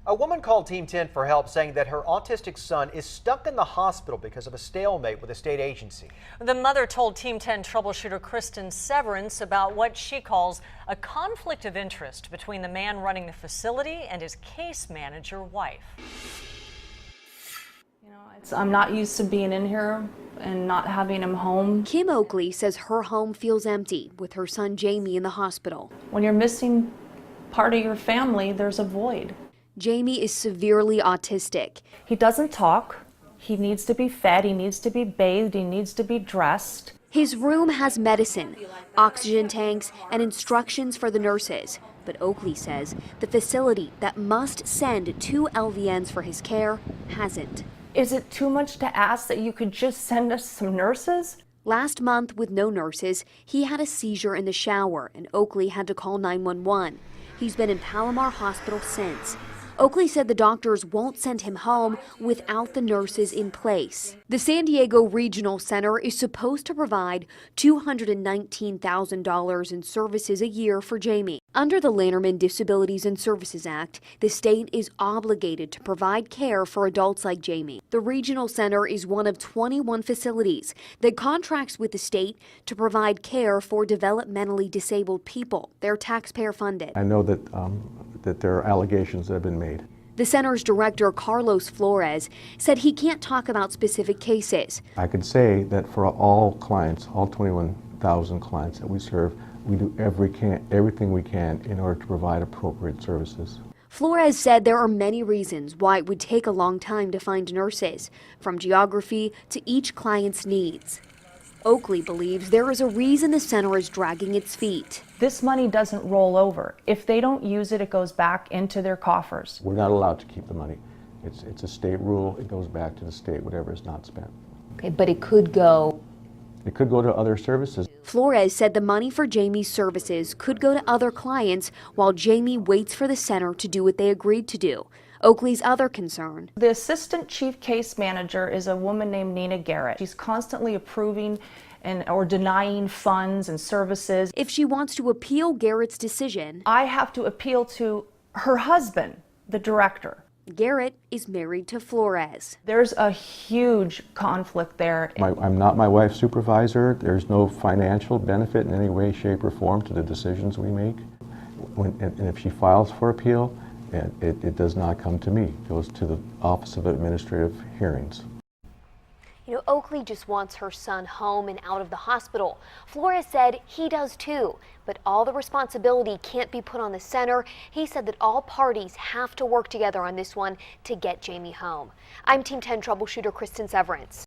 A woman called Team 10 for help, saying that her autistic son is stuck in the hospital because of a stalemate with a state agency. The mother told Team 10 troubleshooter Kristen Severance about what she calls a conflict of interest between the man running the facility and his case manager wife. I'm not used to being in here and not having him home. Kim Oakley says her home feels empty with her son Jamie in the hospital. When you're missing part of your family, there's a void. Jamie is severely autistic. He doesn't talk. He needs to be fed. He needs to be bathed. He needs to be dressed. His room has medicine, oxygen tanks, and instructions for the nurses. But Oakley says the facility that must send 2 LVNs for his care hasn't. Is it too much to ask that you could just send us some nurses? Last month, with no nurses, he had a seizure in the shower, and Oakley had to call 911. He's been in Palomar Hospital since. Oakley said the doctors won't send him home without the nurses in place. The San Diego Regional Center is supposed to provide $219,000 in services a year for Jamie. Under the Lanterman Disabilities and Services Act, the state is obligated to provide care for adults like Jamie. The Regional Center is one of 21 facilities that contracts with the state to provide care for developmentally disabled people. They're taxpayer funded. I know that there are allegations that have been made. The center's director, Carlos Flores, said he can't talk about specific cases. I could say that for all clients, all 21,000 clients that we serve, we do everything we can in order to provide appropriate services. Flores said there are many reasons why it would take a long time to find nurses, from geography to each client's needs. Oakley believes there is a reason the center is dragging its feet. This money doesn't roll over. If they don't use it, it goes back into their coffers. We're not allowed to keep the money. It's a state rule. It goes back to the state, whatever is not spent. Okay, but it could go. It could go to other services. Flores said the money for Jamie's services could go to other clients while Jamie waits for the center to do what they agreed to do. Oakley's other concern. The assistant chief case manager is a woman named Nina Garrett. She's constantly approving or denying funds and services. If she wants to appeal Garrett's decision, I have to appeal to her husband, the director. Garrett is married to Flores. There's a huge conflict there. I'm not my wife's supervisor. There's no financial benefit in any way, shape, or form to the decisions we make. And if she files for appeal, it does not come to me. It goes to the Office of Administrative Hearings. You know, Oakley just wants her son home and out of the hospital. Flores said he does too, but all the responsibility can't be put on the center. He said that all parties have to work together on this one to get Jamie home. I'm Team 10 troubleshooter Kristen Severance.